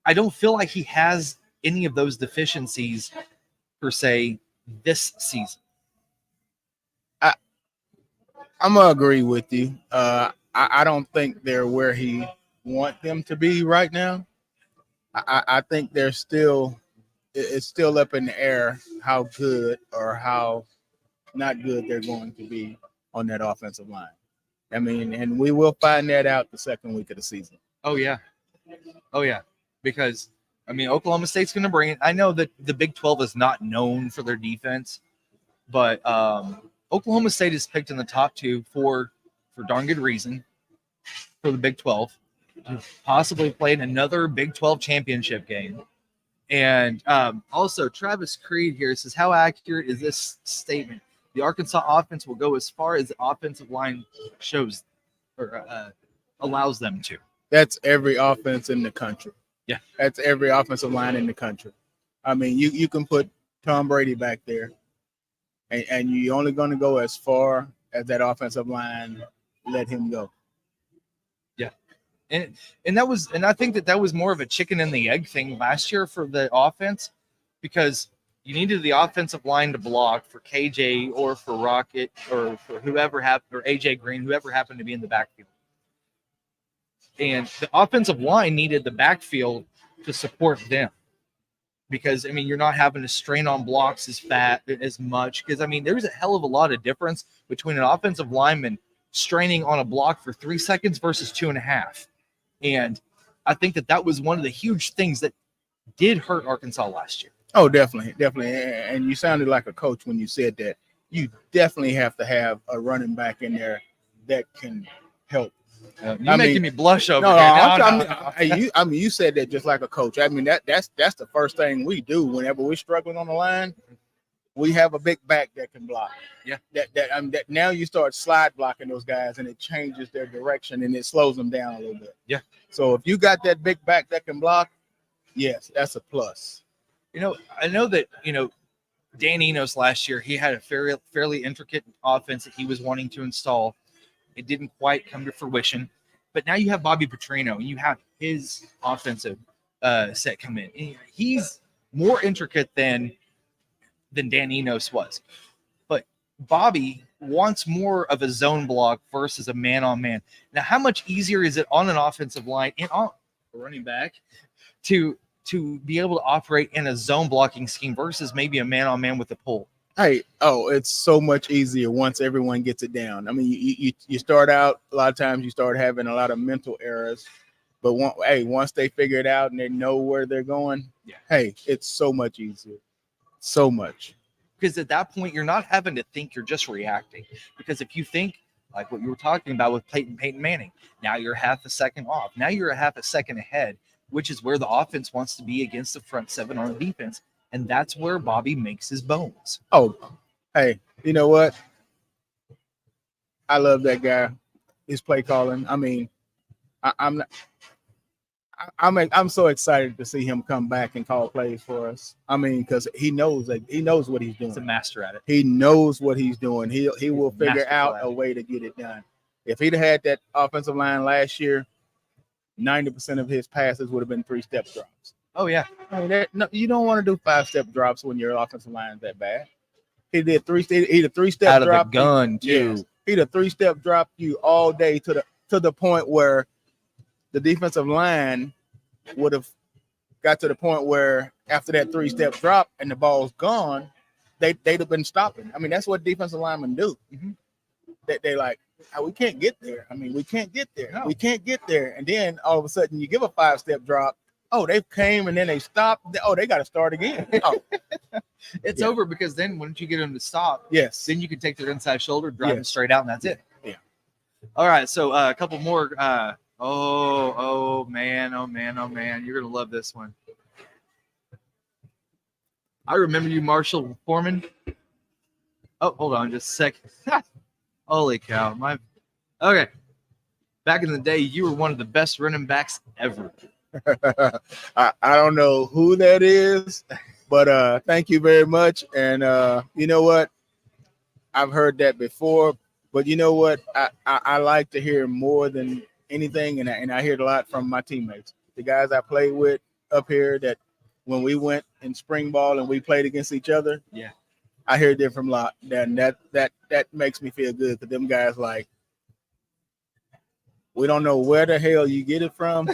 I don't feel like he has any of those deficiencies per se this season. I'm gonna agree with you. I don't think they're where he wants them to be right now. I think it's still up in the air how good or how not good they're going to be on that offensive line. I mean, and we will find that out the second week of the season. Oh yeah, because Oklahoma State's going to bring it. I know that the Big 12 is not known for their defense, but Oklahoma State is picked in the top 2 for darn good reason for the Big 12 to possibly play in another Big 12 championship game. And also, Travis Creed here says, how accurate is this statement? The Arkansas offense will go as far as the offensive line shows or allows them to. That's every offense in the country. Yeah. That's every offensive line in the country. I mean, you can put Tom Brady back there, and you're only going to go as far as that offensive line let him go. Yeah. And I think that was more of a chicken and the egg thing last year for the offense, because you needed the offensive line to block for KJ or for Rocket or for whoever or AJ Green, whoever happened to be in the backfield. And the offensive line needed the backfield to support them, because you're not having to strain on blocks as much. Because there's a hell of a lot of difference between an offensive lineman straining on a block for 3 seconds versus 2.5. And I think that was one of the huge things that did hurt Arkansas last year. Oh, definitely. And you sounded like a coach when you said that. You definitely have to have a running back in there that can help. You're making me blush over here. No. You said that just like a coach. That's the first thing we do whenever we're struggling on the line. we have a big back that can block. Yeah. That now you start slide blocking those guys, and it changes their direction and it slows them down a little bit. Yeah. So if you got that big back that can block, yes, that's a plus. I know that Dan Enos last year, he had a fairly intricate offense that he was wanting to install. It didn't quite come to fruition, but now you have Bobby Petrino, and you have his offensive set come in. He's more intricate than Dan Enos was, but Bobby wants more of a zone block versus a man-on-man. Now, how much easier is it on an offensive line and on a running back to be able to operate in a zone blocking scheme versus maybe a man-on-man with a pull? It's so much easier once everyone gets it down. I mean, you start out, a lot of times you start having a lot of mental errors, but once they figure it out and they know where they're going, it's so much easier. So much. Because at that point, you're not having to think, you're just reacting. Because if you think, like what you were talking about with Peyton Manning, now you're half a second off. Now you're a half a second ahead, which is where the offense wants to be against the front seven on the defense. And that's where Bobby makes his bones. Oh, hey, you know what? I love that guy. His play calling. I mean, I'm so excited to see him come back and call plays for us. I mean, because he knows what he's doing. He's a master at it. He knows what he's doing. He will figure out a way to get it done. If he'd had that offensive line last year, 90% of his passes would have been 3-step drops. Oh yeah. I mean, you don't want to do 5-step drops when your offensive line is that bad. He did a 3-step out of drop the gun too. Yes. He'd a 3-step drop you all day to the point where the defensive line would have got to the point where after that 3-step drop and the ball's gone, they'd have been stopping. I mean, that's what defensive linemen do. Mm-hmm. They like, we can't get there. I mean, we can't get there. No. We can't get there. And then all of a sudden you give a 5-step drop. Oh, they came and then they stopped. Oh, they got to start again. Oh. It's over because then once you get them to stop, Yes. then you can take their inside shoulder, drive them straight out, and that's it. Yeah. All right, so a couple more. Oh man, you're gonna love this one. I remember you, Marshall Foreman. Oh, hold on, just a second. Holy cow! Okay. Back in the day, you were one of the best running backs ever. I don't know who that is, but thank you very much. And you know what? I've heard that before, but you know what? I like to hear more than anything, and I hear it a lot from my teammates, the guys I played with up here, that when we went in spring ball and we played against each other, I hear it from a lot. And that makes me feel good, because them guys like, we don't know where the hell you get it from.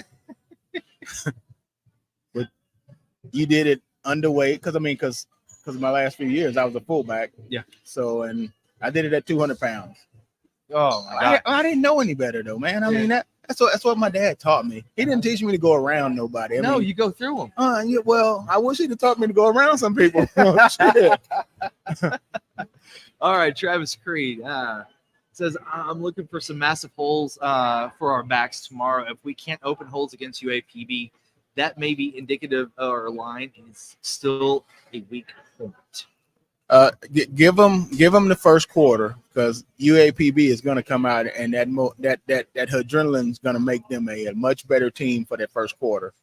But you did it underweight, because my last few years I was a fullback. Yeah. So, and I did it at 200 pounds. Oh my God. I didn't know any better though, man. I mean that's what my dad taught me. He didn't teach me to go around nobody. I mean, you go through them. Well, I wish he'd have taught me to go around some people. Oh, shit. All right, Travis Creed says, I'm looking for some massive holes for our backs tomorrow. If we can't open holes against UAPB, that may be indicative of our line is still a weak point. Give them the first quarter, because UAPB is going to come out, and that adrenaline is going to make them a much better team for that first quarter.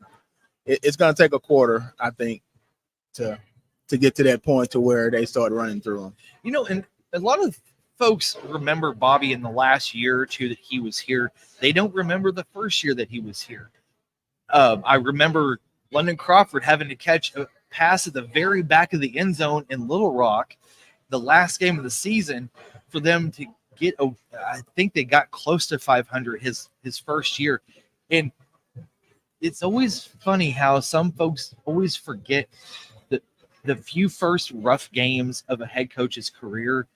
It's going to take a quarter, I think, to get to that point to where they start running through them. And a lot of folks remember Bobby in the last year or two that he was here. They don't remember the first year that he was here. I remember London Crawford having to catch a pass at the very back of the end zone in Little Rock, the last game of the season, for them to get I think they got close to 500 his first year. And it's always funny how some folks always forget the few first rough games of a head coach's career,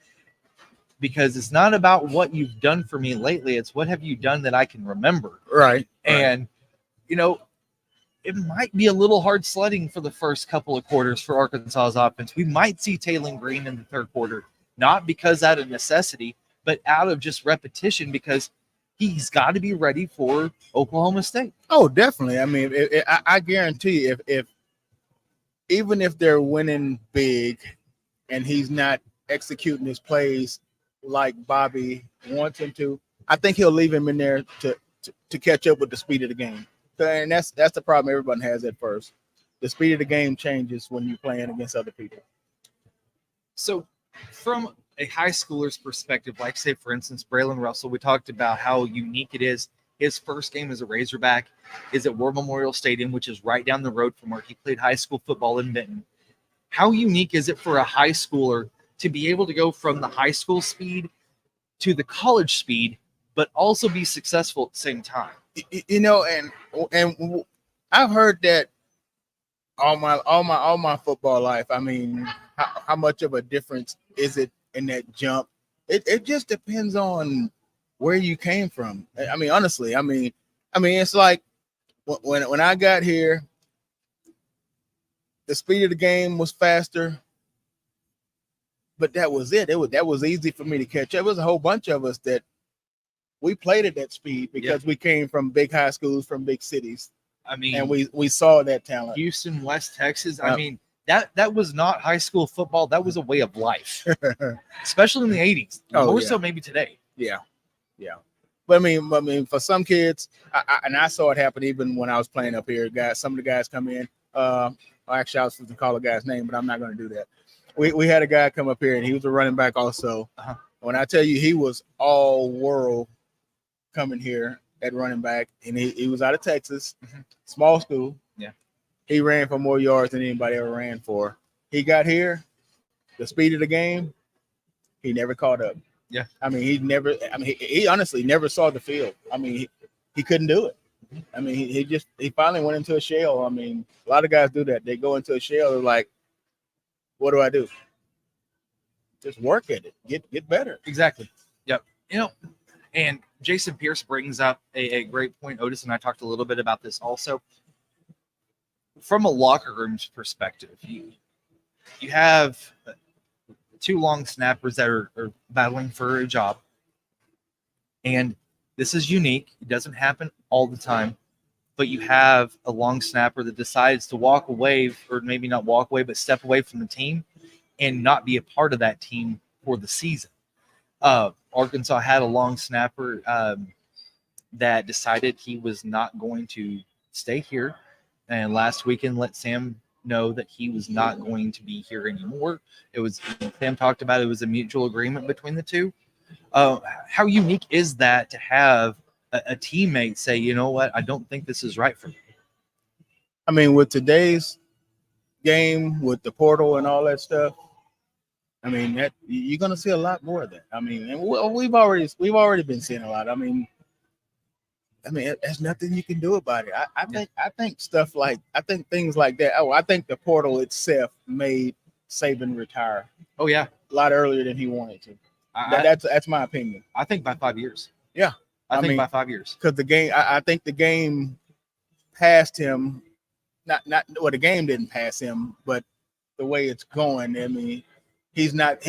because it's not about what you've done for me lately, it's what have you done that I can remember. Right. And it might be a little hard sledding for the first couple of quarters for Arkansas's offense. We might see Taylon Green in the third quarter, not because out of necessity, but out of just repetition, because he's got to be ready for Oklahoma State. Oh, definitely. I mean, I guarantee if even if they're winning big and he's not executing his plays like Bobby wants him to, I think he'll leave him in there to catch up with the speed of the game. And that's the problem everyone has at first. The speed of the game changes when you're playing against other people. So, from a high schooler's perspective, like say for instance, Braylon Russell, we talked about how unique it is. His first game as a Razorback is at War Memorial Stadium, which is right down the road from where he played high school football in Benton. How unique is it for a high schooler to be able to go from the high school speed to the college speed, but also be successful at the same time? You know, and I've heard that all my football life. I mean, how much of a difference is it in that jump? It just depends on where you came from. I mean, honestly, I mean, it's like when I got here, the speed of the game was faster, but that was it. That was easy for me to catch. There was a whole bunch of us that we played at that speed because we came from big high schools, from big cities. I mean, and we saw that talent. Houston, West Texas. I mean, that was not high school football. That was a way of life, especially in the 80s. More so maybe today. Yeah. But I mean, for some kids, I saw it happen even when I was playing up here. Some of the guys come in. Actually, I was supposed to call a guy's name, but I'm not going to do that. We had a guy come up here, and he was a running back also. When I tell you, he was all world coming here at running back, and he was out of Texas, small school. Yeah. He ran for more yards than anybody ever ran for. He got here, the speed of the game, he never caught up. Yeah. I mean, he honestly never saw the field. I mean, he couldn't do it. I mean, he finally went into a shell. I mean, a lot of guys do that. They go into a shell. They're like, what do I do? Just work at it. Get better. Exactly. Yep. You know, and Jason Pierce brings up a great point. Otis and I talked a little bit about this also. From a locker room's perspective, you have two long snappers that are battling for a job. And this is unique. It doesn't happen all the time. But you have a long snapper that decides to walk away, or maybe not walk away, but step away from the team and not be a part of that team for the season. Arkansas had a long snapper that decided he was not going to stay here. And last weekend let Sam know that he was not going to be here anymore. Sam talked about it was a mutual agreement between the two. How unique is that to have a teammate say, you know what, I don't think this is right for me? I mean, with today's game, with the portal and all that stuff, I mean, that you're going to see a lot more of that. I mean, and we've already been seeing a lot. I mean, there's nothing you can do about it. I think things like that. I think the portal itself made Saban retire. Oh yeah, a lot earlier than he wanted to. That's my opinion. I think by 5 years. Yeah, I think by 5 years. Because the game, I think the game passed him. The game didn't pass him, but the way it's going, I mean, he's not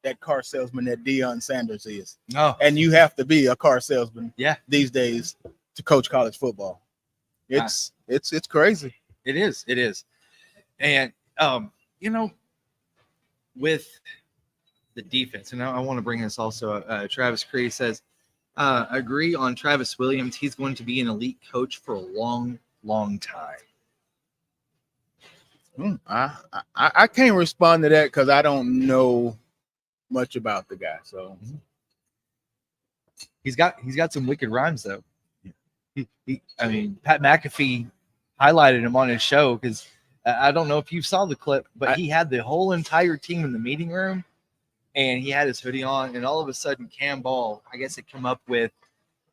that car salesman that Deion Sanders is. No. And you have to be a car salesman these days to coach college football. It's crazy. It is. And you know, with the defense, and I want to bring this also, Travis Cree says, agree on Travis Williams. He's going to be an elite coach for a long, long time. I can't respond to that because I don't know much about the guy. So he's got some wicked rhymes though. I mean, Pat McAfee highlighted him on his show because I don't know if you saw the clip, but he had the whole entire team in the meeting room, and he had his hoodie on, and all of a sudden, Cam Ball, I guess, had come up with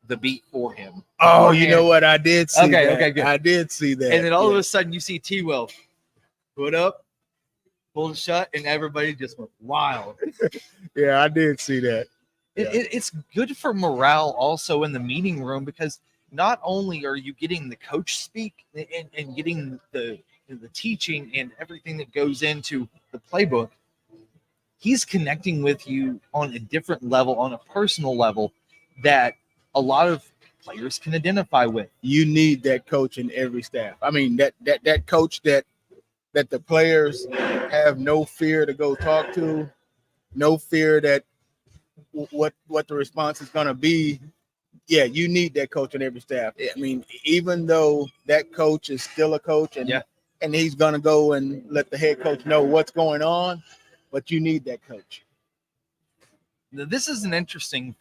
the beat for him. Oh, you know what? I did see that. Okay, good. I did see that. And then all of a sudden, you see T-Will put up, pull it shut, and everybody just went wild. Yeah, I did see that. It's good for morale also in the meeting room because not only are you getting the coach speak and getting the teaching and everything that goes into the playbook, he's connecting with you on a different level, on a personal level that a lot of players can identify with. You need that coach in every staff. I mean, that coach that that the players have no fear to go talk to, no fear that what the response is going to be. Yeah, you need that coach on every staff. I mean, even though that coach is still a coach and he's going to go and let the head coach know what's going on, but you need that coach. This is an interesting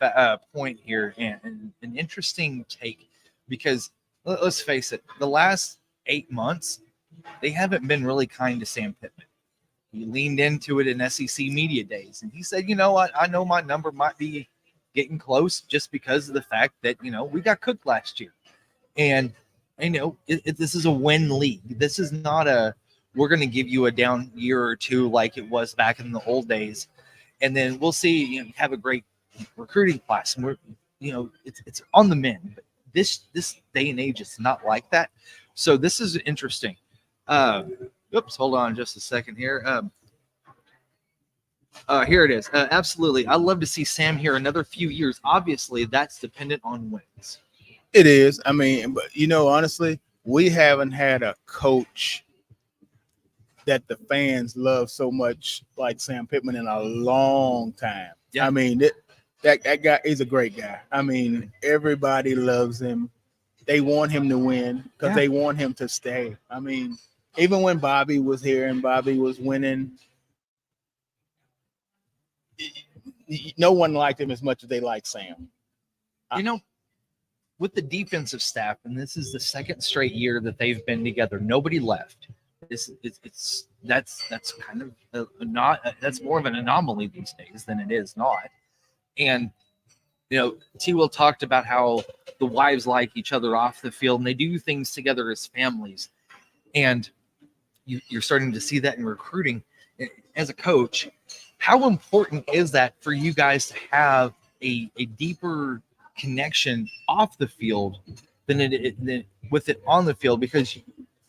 point here and an interesting take, because let's face it, the last 8 months, they haven't been really kind to Sam Pittman. He leaned into it in SEC media days, and he said, you know what, I know my number might be getting close just because of the fact that, you know, we got cooked last year. And, you know, this is a win league. This is not we're going to give you a down year or two like it was back in the old days. And then we'll see, you know, have a great recruiting class. And we're, you know, it's on the mend. But this day and age, it's not like that. So this is interesting. Oops, hold on just a second here. Here it is. Absolutely. I'd love to see Sam here another few years. Obviously, that's dependent on wins. It is. I mean, but you know, honestly, we haven't had a coach that the fans love so much like Sam Pittman in a long time. Yeah. I mean, that guy is a great guy. I mean, everybody loves him. They want him to win because they want him to stay. I mean, even when Bobby was here and Bobby was winning, no one liked him as much as they liked Sam. You know, with the defensive staff, and this is the second straight year that they've been together, nobody left. That's kind of that's more of an anomaly these days than it is not. And you know, T. Will talked about how the wives like each other off the field and they do things together as families. And you're starting to see that in recruiting. As a coach, how important is that for you guys to have a deeper connection off the field than with it on the field? Because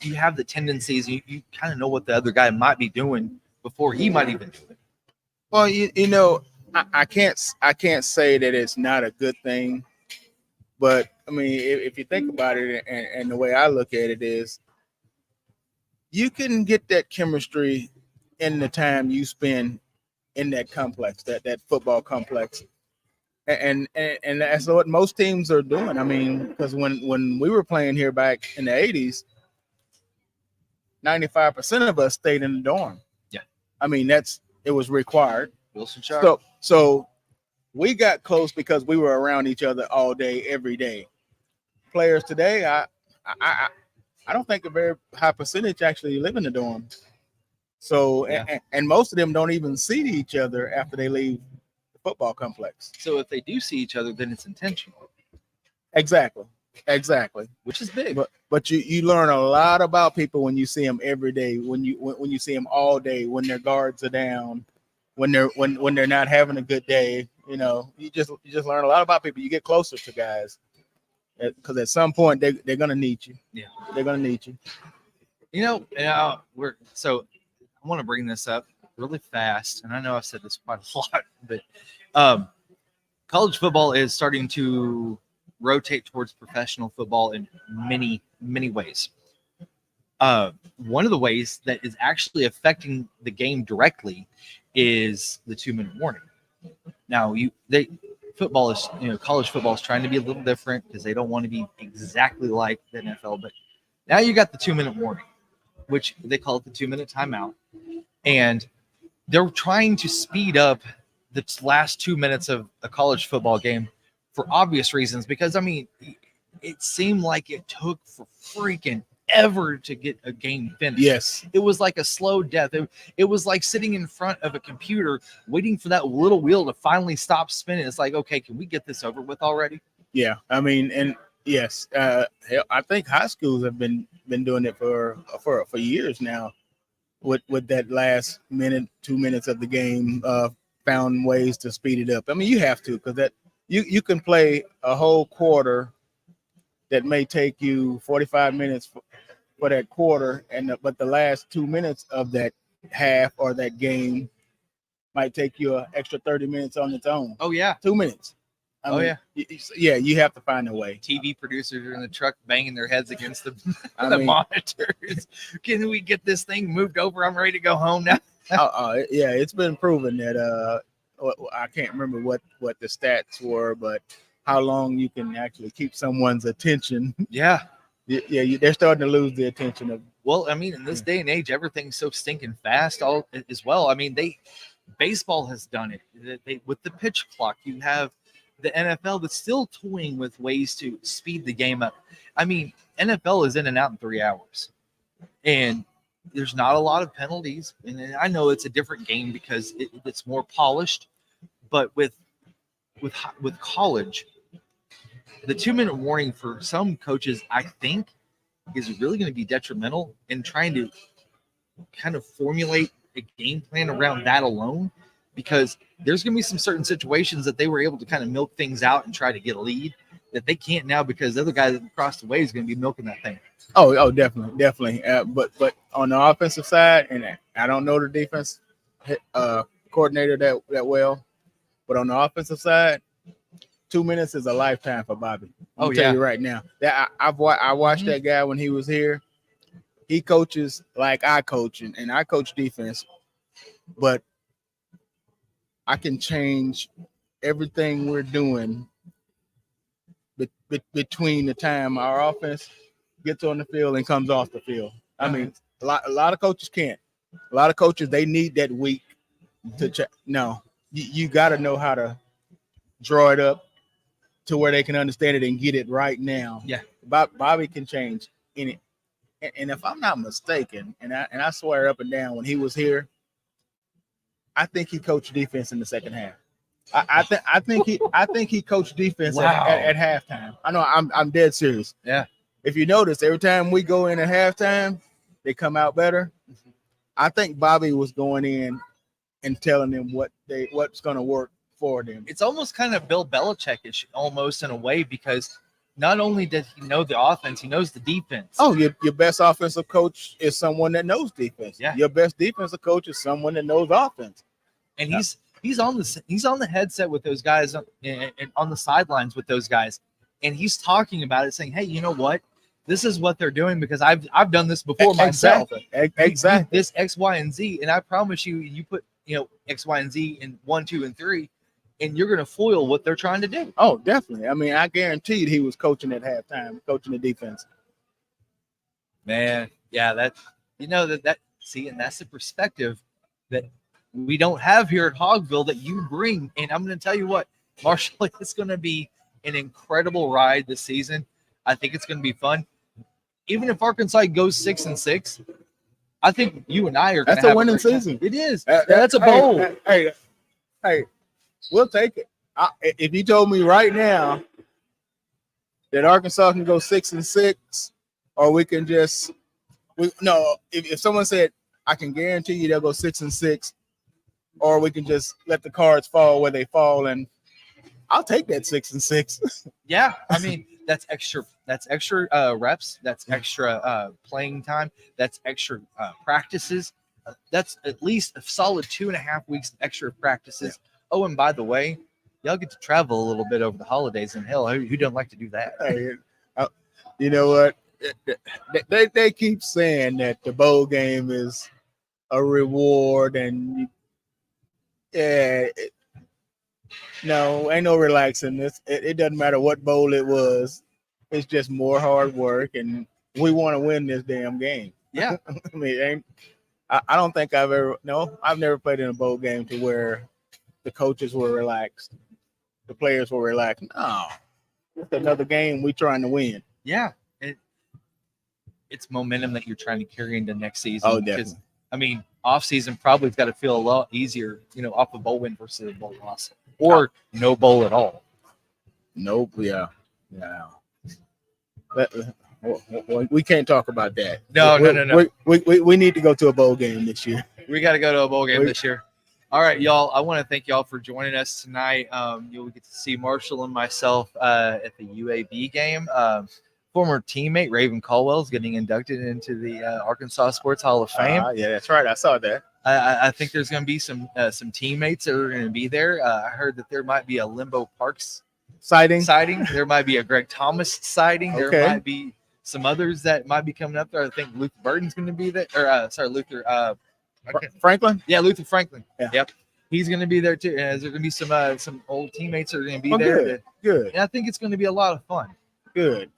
you have the tendencies, you kind of know what the other guy might be doing before he might even do it. Well, you know, I can't say that it's not a good thing, but I mean, if you think about it, and the way I look at it is, you can get that chemistry in the time you spend in that complex, that football complex, and that's what most teams are doing. I mean, because when we were playing here back in the 80s, 95% of us stayed in the dorm. Yeah, I mean it was required. Wilson Sharp. So we got close because we were around each other all day, every day. Players today, I don't think a very high percentage actually live in the dorm. So and most of them don't even see each other after they leave the football complex. So if they do see each other, then it's intentional. Exactly. Which is big. But you learn a lot about people when you see them every day, when you see them all day, when their guards are down, when they're not having a good day. You know, you just learn a lot about people. You get closer to guys because at some point they're gonna need you. Yeah, they're gonna need you. You know, I want to bring this up really fast, and I know I've said this quite a lot, but college football is starting to rotate towards professional football in many, many ways. One of the ways that is actually affecting the game directly is the 2-minute warning. Now, college football is trying to be a little different because they don't want to be exactly like the NFL. But now you got the 2-minute warning, which they call it the 2-minute timeout, and they're trying to speed up the last 2 minutes of a college football game for obvious reasons. Because I mean, it seemed like it took for freaking ever to get a game finished. Yes. It was like a slow death. It was like sitting in front of a computer waiting for that little wheel to finally stop spinning. It's like, okay, can we get this over with already? Yeah. I mean, and yes, I think high schools have been doing it for years now with that last 2 minutes of the game, found ways to speed it up. I mean, you have to, because that you can play a whole quarter that may take you 45 minutes for that quarter, but the last 2 minutes of that half or that game might take you an extra 30 minutes on its own. Oh yeah, 2 minutes. I Oh, mean, yeah, you have to find a way. TV producers are in the truck banging their heads against the, I the mean- monitors. Can we get this thing moved over? I'm ready to go home now. Yeah, it's been proven that I can't remember what the stats were, but how long you can actually keep someone's attention. Yeah. Yeah, they're starting to lose the attention of. Well, I mean, in this day and age, everything's so stinking fast all as well. I mean, baseball has done it. With the pitch clock, you have the NFL that's still toying with ways to speed the game up. I mean, NFL is in and out in 3 hours, and there's not a lot of penalties. And I know it's a different game because it's more polished, but with college, the 2-minute warning for some coaches, I think, is really going to be detrimental in trying to kind of formulate a game plan around that alone, because there's going to be some certain situations that they were able to kind of milk things out and try to get a lead that they can't now because the other guy that across the way is going to be milking that thing. Oh, definitely. But on the offensive side, and I don't know the defense coordinator that well, but on the offensive side, 2 minutes is a lifetime for Bobby. I'll tell you right now. That I watched that guy when he was here. He coaches like I coach, and I coach defense, but I can change everything we're doing between the time our offense gets on the field and comes off the field. I mean, a lot of coaches can't. A lot of coaches, they need that week to check. No, you got to know how to draw it up to where they can understand it and get it right now. Yeah. Bobby can change in it. And if I'm not mistaken, and I swear up and down, when he was here, I think he coached defense in the second half. I think he coached defense at halftime. I know I'm dead serious. Yeah. If you notice, every time we go in at halftime, they come out better. I think Bobby was going in and telling them what's going to work for them. It's almost kind of Bill Belichick-ish almost in a way, because not only does he know the offense, he knows the defense. Oh, your best offensive coach is someone that knows defense. Yeah. Your best defensive coach is someone that knows offense. And he's on the headset with those guys and on the sidelines with those guys, and he's talking about it, saying, "Hey, you know what? This is what they're doing because I've done this before myself. Exactly. This X, Y, and Z, and I promise you put X, Y, and Z in 1, 2, and 3, and you're going to foil what they're trying to do." Oh, definitely. I mean, I guaranteed he was coaching at halftime, coaching the defense. Man, yeah, and that's the perspective that we don't have here at Hogville that you bring. And I'm going to tell you what, Marshall, it's going to be an incredible ride this season. I think it's going to be fun. Even if Arkansas goes 6-6, I think you and I are going to have a winning season. It is. That's a bowl. Hey, we'll take it. If you told me right now that Arkansas can go 6-6, or we can if someone said, I can guarantee you they'll go 6-6, or we can just let the cards fall where they fall, and I'll take that 6-6. Yeah, I mean, that's extra reps, that's extra playing time, that's extra practices. That's at least a solid 2.5 weeks extra practices. Yeah. Oh, and by the way, y'all get to travel a little bit over the holidays, and hell, who don't like to do that? Hey, you know what? They keep saying that the bowl game is a reward, and no, ain't no relaxing. It doesn't matter what bowl it was. It's just more hard work, and we want to win this damn game. Yeah. I mean, I don't think I've never played in a bowl game to where the coaches were relaxed, the players were relaxed. No, it's another game we trying to win. Yeah. It's momentum that you're trying to carry into next season. Oh, definitely. I mean, off season probably got to feel a lot easier, off a bowl win versus a bowl loss, or no bowl at all. Nope. Yeah. We can't talk about that. No. We need to go to a bowl game this year. We got to go to a bowl game this year. All right, y'all. I want to thank y'all for joining us tonight. You'll get to see Marshall and myself at the UAB game. Former teammate Raven Caldwell is getting inducted into the Arkansas Sports Hall of Fame. Yeah, that's right. I saw that. I think there's going to be some teammates that are going to be there. I heard that there might be a Limbo Parks sighting. There might be a Greg Thomas sighting. There Okay. might be some others that might be coming up there. I think Luther Burton's going to be there. Luther. Franklin. Yeah, Luther Franklin. Yeah. Yep. He's going to be there too. And there's going to be some old teammates that are going to be Oh, there. Good. And I think it's going to be a lot of fun. Good.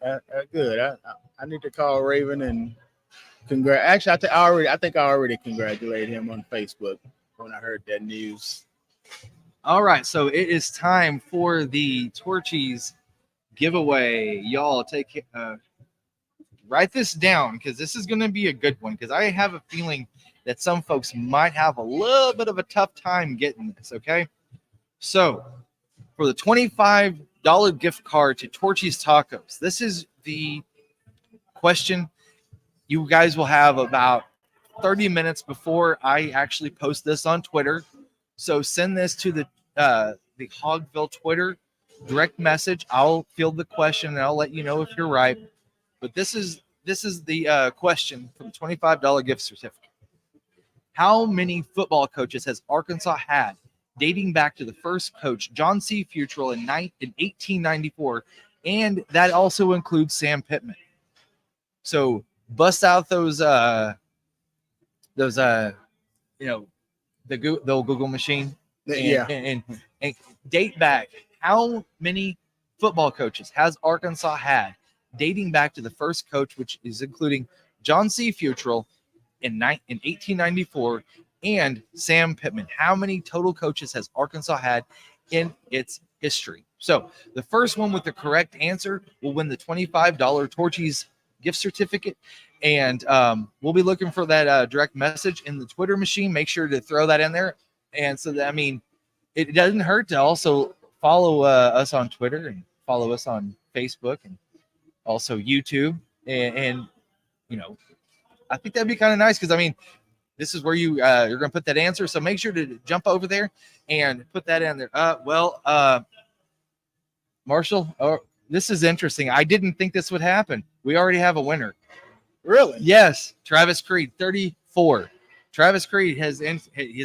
Good. I need to call Raven and Actually, I think I already congratulated him on Facebook when I heard that news. All right, so it is time for the Torchys giveaway. Y'all take write this down because this is going to be a good one because I have a feeling that some folks might have a little bit of a tough time getting this, okay? So for the $25 gift card to Torchys Tacos, this is the question. You guys will have about 30 minutes before I actually post this on Twitter. So send this to the Hogville Twitter direct message. I'll field the question and I'll let you know if you're right. But this is the question for the $25 gift certificate. How many football coaches has Arkansas had dating back to the first coach, John C. Futrell, in 1894? And that also includes Sam Pittman. So bust out those the old Google machine and date back. How many football coaches has Arkansas had dating back to the first coach, which is including John C. Futrell in 1894 and Sam Pittman? How many total coaches has Arkansas had in its history? So the first one with the correct answer will win the $25 Torchys gift certificate. And we'll be looking for that direct message in the Twitter machine. Make sure to throw that in there. And so that, it doesn't hurt to also follow us on Twitter and follow us on Facebook and also YouTube. And I think that'd be kind of nice because this is where you're going to put that answer. So make sure to jump over there and put that in there. Marshall, this is interesting. I didn't think this would happen. We already have a winner. Really? Yes, Travis Creed, 34. Travis Creed has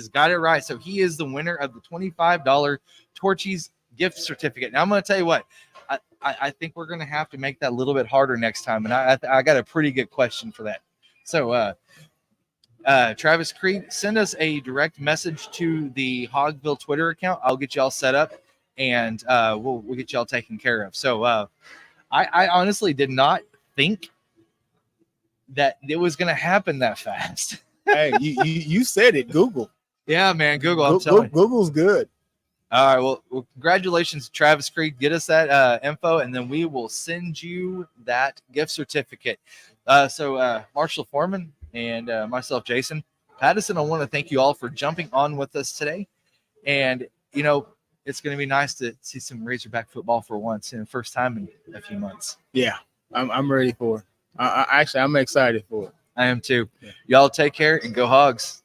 got it right. So he is the winner of the $25 Torchys gift certificate. Now I'm going to tell you what, I think we're going to have to make that a little bit harder next time. And I got a pretty good question for that. So Travis Creed, send us a direct message to the Hogville Twitter account. I'll get y'all set up and we'll get y'all taken care of. So I honestly did not think that it was going to happen that fast. Hey, you said it. Google. Yeah, man. Google. I'm telling you. Google's good. All right. Well, congratulations, Travis Creed. Get us that info, and then we will send you that gift certificate. So Marshall Foreman and myself, Jason Pattison, I want to thank you all for jumping on with us today. And, it's going to be nice to see some Razorback football for once and first time in a few months. Yeah, I'm ready for it. I'm excited for it. I am too. Y'all take care and go Hogs.